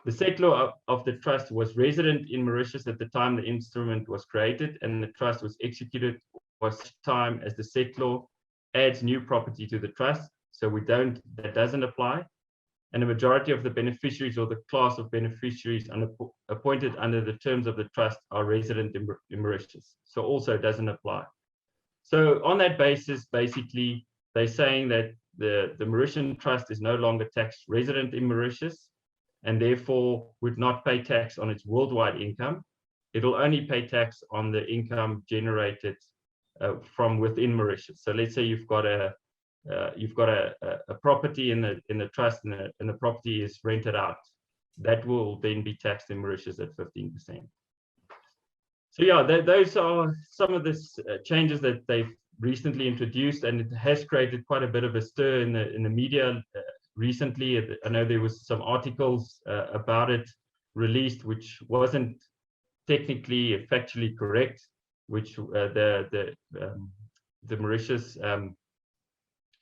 The settlor of the trust was resident in Mauritius at the time the instrument was created, and the trust was executed for such time as the settlor adds new property to the trust. So that doesn't apply. And the majority of the beneficiaries or the class of beneficiaries appointed under the terms of the trust are resident in Mauritius. So also doesn't apply. So on that basis, basically, they're saying that the Mauritian trust is no longer tax resident in Mauritius, and therefore would not pay tax on its worldwide income. It'll only pay tax on the income generated from within Mauritius. So let's say you've got a property in the trust, and the property is rented out. That will then be taxed in Mauritius at 15%. So yeah, those are some of the changes that they've recently introduced, and it has created quite a bit of a stir in the media recently. I know there was some articles about it released, which wasn't technically factually correct, which the Mauritius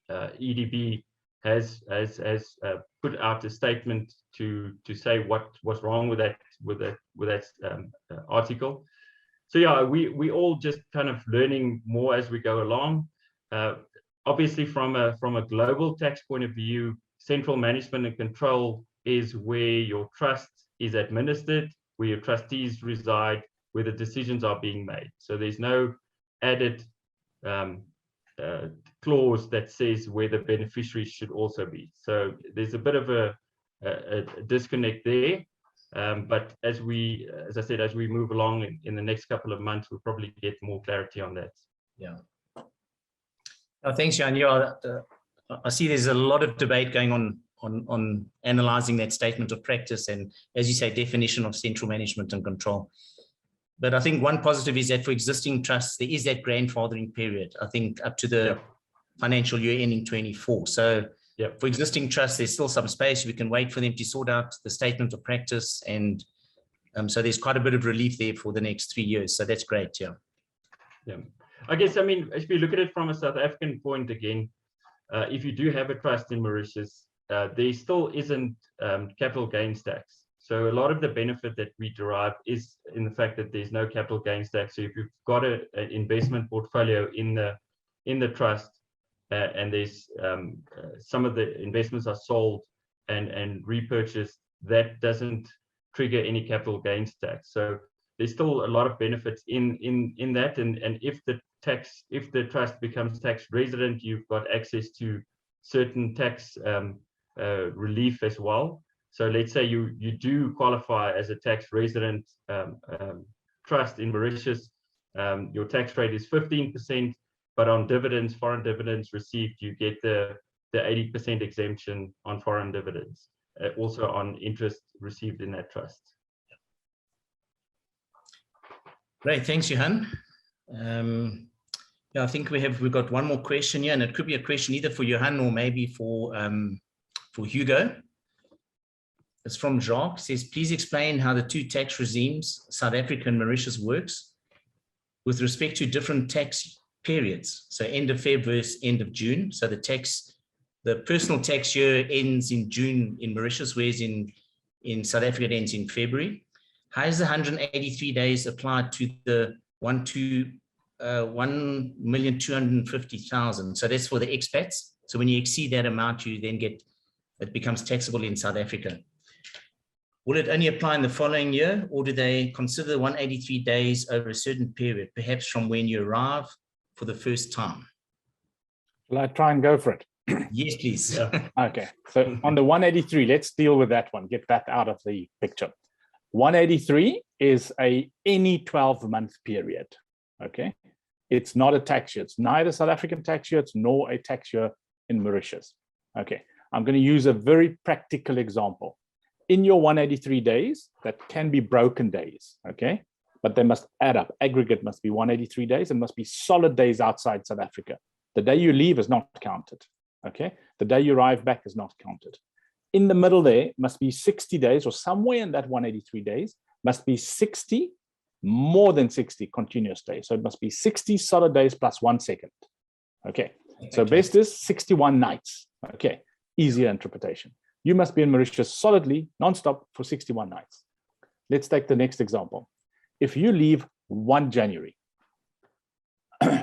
EDB has put out a statement to say what was wrong with that article. So yeah, we all just kind of learning more as we go along. Obviously, from a global tax point of view, central management and control is where your trust is administered, where your trustees reside, where the decisions are being made. So there's no added clause that says where the beneficiaries should also be. So there's a bit of a disconnect there. But as I said, as we move along in the next couple of months, we'll probably get more clarity on that. Yeah. Oh, thanks, Johann. Yeah, I see there's a lot of debate going on analyzing that statement of practice and, as you say, definition of central management and control. But I think one positive is that for existing trusts, there is that grandfathering period, I think up to the financial year ending 24. So for existing trusts, there's still some space. We can wait for them to sort out the statement of practice. And so there's quite a bit of relief there for the next 3 years. So that's great, yeah. I guess, I mean, if you look at it from a South African point again, if you do have a trust in Mauritius, there still isn't capital gains tax. So a lot of the benefit that we derive is in the fact that there's no capital gains tax. So if you've got an investment portfolio in the trust, and there's some of the investments are sold and repurchased, that doesn't trigger any capital gains tax. So there's still a lot of benefits in that. And if the trust becomes tax resident, you've got access to certain tax relief as well. So let's say you do qualify as a tax resident trust in Mauritius, your tax rate is 15%, but on dividends, foreign dividends received, you get the 80% exemption on foreign dividends, also on interest received in that trust. Great, thanks, Johann. Yeah, I think we've got one more question here, and it could be a question either for Johann or maybe for Hugo. It's from Jacques. It says, please explain how the two tax regimes, South Africa and Mauritius, works with respect to different tax periods. So end of Feb versus end of June. So the personal tax year ends in June in Mauritius, whereas in South Africa it ends in February. How is the 183 days applied to the 1,250,000? So that's for the expats. So when you exceed that amount, you then it becomes taxable in South Africa. Will it only apply in the following year, or do they consider 183 days over a certain period, perhaps from when you arrive for the first time? Will I try and go for it? Yes, please. Yeah. Okay, so on the 183, let's deal with that one, get that out of the picture. 183 is any 12-month period, okay? It's not a tax year. It's neither South African tax year, it's nor a tax year in Mauritius. Okay, I'm going to use a very practical example. In your 183 days, that can be broken days, okay? But they must add up. Aggregate must be 183 days and must be solid days outside South Africa. The day you leave is not counted, okay? The day you arrive back is not counted. In the middle there must be 60 days, or somewhere in that 183 days, must be 60, more than 60 continuous days. So it must be 60 solid days plus 1 second, okay? So best is 61 nights, okay? Easier interpretation. You must be in Mauritius solidly, non-stop for 61 nights. Let's take the next example. If you leave 1 January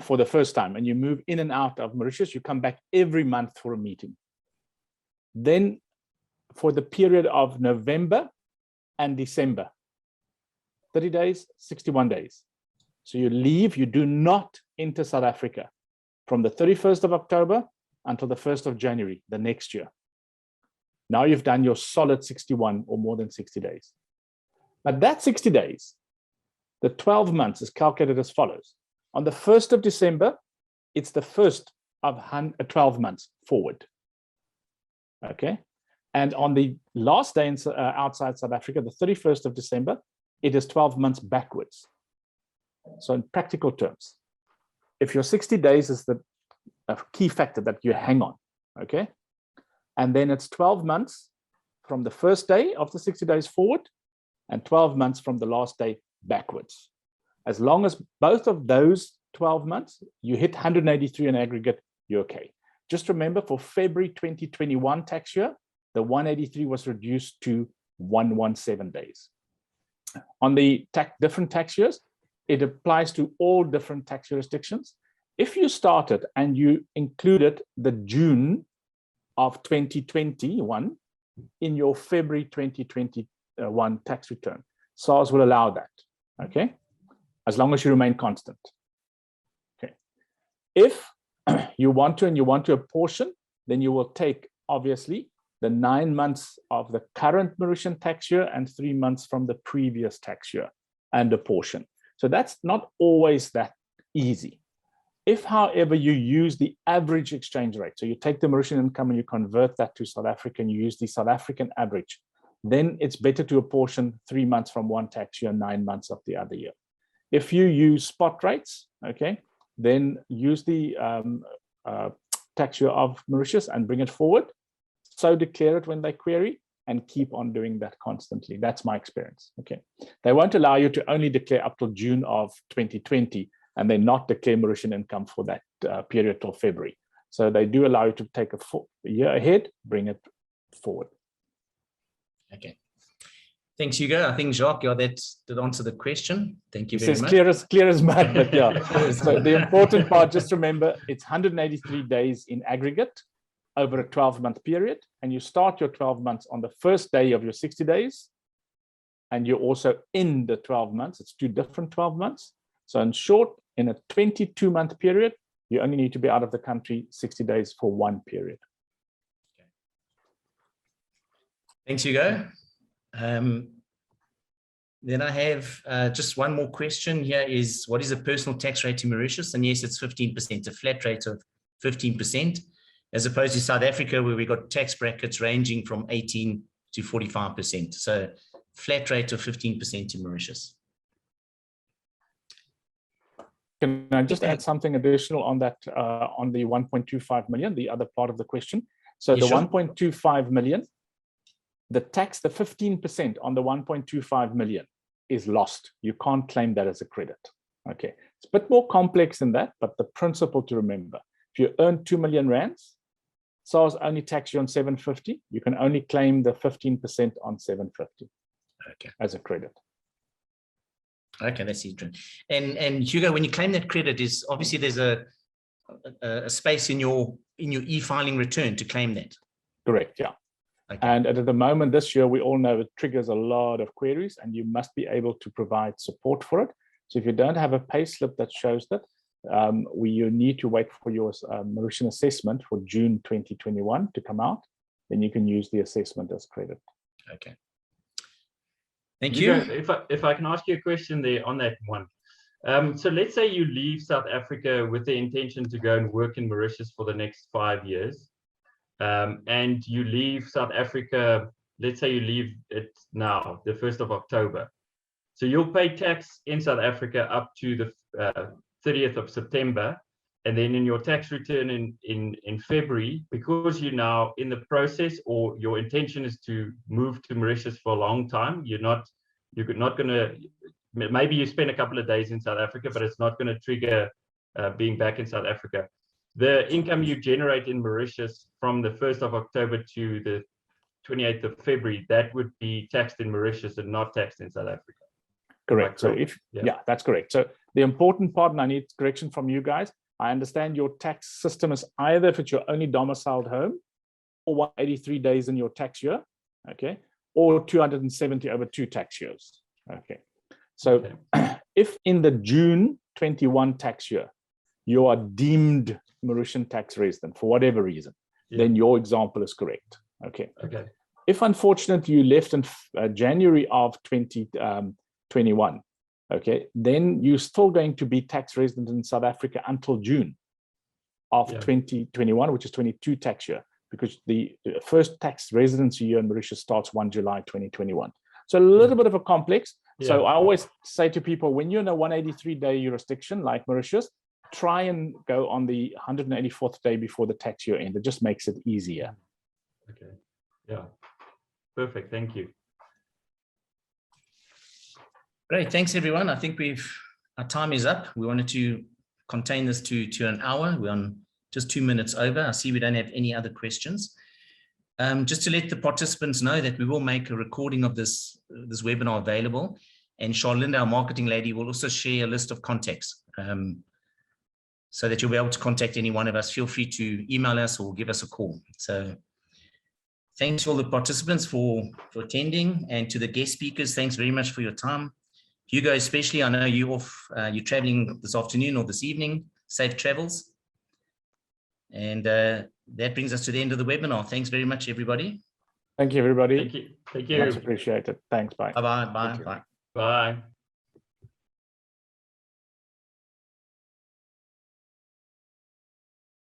for the first time and you move in and out of Mauritius, you come back every month for a meeting. Then for the period of November and December, 30 days, 61 days. So you leave, you do not enter South Africa from the 31st of October until the 1st of January, the next year. Now you've done your solid 61 or more than 60 days. But that 60 days, the 12 months is calculated as follows. On the 1st of December, it's the first of 12 months forward. Okay. And on the last day outside South Africa, the 31st of December, it is 12 months backwards. So in practical terms, if your 60 days is the key factor that you hang on, okay? And then it's 12 months from the first day of the 60 days forward and 12 months from the last day backwards. As long as both of those 12 months, you hit 183 in aggregate, you're okay. Just remember, for February 2021 tax year, the 183 was reduced to 117 days. On the different tax years, it applies to all different tax jurisdictions. If you started and you included the June of 2021 in your February 2021 tax return, SARS will allow that, okay? As long as you remain constant. Okay. If you want to apportion, then you will take, obviously, the 9 months of the current Mauritian tax year and 3 months from the previous tax year and apportion. So that's not always that easy. If, however, you use the average exchange rate, so you take the Mauritian income and you convert that to South African, you use the South African average, then it's better to apportion 3 months from one tax year, 9 months of the other year. If you use spot rates, okay, then use the tax year of Mauritius and bring it forward. So declare it when they query and keep on doing that constantly. That's my experience, okay. They won't allow you to only declare up till June of 2020 and then not declare Mauritian income for that period till February. So they do allow you to take a year ahead, bring it forward. Okay. Thanks, Hugo. I think, Jacques, that did answer the question. Thank you very much. Clear as mud, but yeah. So the important part, just remember, it's 183 days in aggregate over a 12-month period, and you start your 12 months on the first day of your 60 days, and you also end the 12 months. It's 2 different 12 months. So in short, in a 22-month period, you only need to be out of the country 60 days for 1 period. Okay. Thanks, Hugo. Then I have just one more question here is, what is the personal tax rate in Mauritius? And yes, it's 15%, a flat rate of 15%, as opposed to South Africa, where we got tax brackets ranging from 18 to 45%. So flat rate of 15% in Mauritius. Can I just add something additional on that, on the 1.25 million, the other part of the question? So the 1.25 million, the tax, the 15% on the 1.25 million is lost. You can't claim that as a credit. Okay, it's a bit more complex than that, but the principle to remember: if you earn 2 million rands, SARS only tax you on 750. You can only claim the 15% on 750 as a credit. Okay, that's interesting. And Hugo, when you claim that credit, is obviously there's a space in your e-filing return to claim that. Correct. Yeah. Okay. And at the moment this year, we all know it triggers a lot of queries, and you must be able to provide support for it. So if you don't have a pay slip that shows that, you need to wait for your Mauritian assessment for June 2021 to come out. Then you can use the assessment as credit. Okay. Thank you. If I can ask you a question there on that one. So let's say you leave South Africa with the intention to go and work in Mauritius for the next 5 years. And you leave South Africa, let's say you leave it now, the 1st of October. So you'll pay tax in South Africa up to the 30th of September. And then in your tax return in February, because you're now in the process, or your intention is to move to Mauritius for a long time, you're not going to, maybe you spend a couple of days in South Africa, but it's not going to trigger being back in South Africa. The income you generate in Mauritius from the 1st of October to the 28th of February, that would be taxed in Mauritius and not taxed in South Africa. Correct. So if, yeah, that's correct. So the important part, and I need correction from you guys, I understand your tax system is either if it's your only domiciled home, or 183 days in your tax year, okay, or 270 over 2 tax years. Okay. So if in the June 21 tax year, you are deemed Mauritian tax resident for whatever reason, then your example is correct. Okay. Okay. If unfortunately you left in January of 2021, okay, then you're still going to be tax resident in South Africa until June of 2021, which is 22 tax year, because the first tax residency year in Mauritius starts 1 July 2021. So a little bit of a complex. So I always say to people, when you're in a 183-day jurisdiction like Mauritius, try and go on the 184th day before the tax year end. It just makes it easier. Okay. Yeah. Perfect. Thank you. Great. Thanks, everyone. I think our time is up. We wanted to contain this to an hour. We're on just 2 minutes over. I see we don't have any other questions. Just to let the participants know that we will make a recording of this webinar available, and Charlinda, our marketing lady, will also share a list of contacts so that you'll be able to contact any one of us. Feel free to email us or give us a call. So thanks to all the participants for attending, and to the guest speakers, thanks very much for your time. Hugo, especially, I know you're you're traveling this afternoon or this evening. Safe travels. And that brings us to the end of the webinar. Thanks very much, everybody. Thank you, everybody. Thank you. Thank you. Much appreciated. Thanks. Bye. Bye-bye. Bye. Bye. Bye.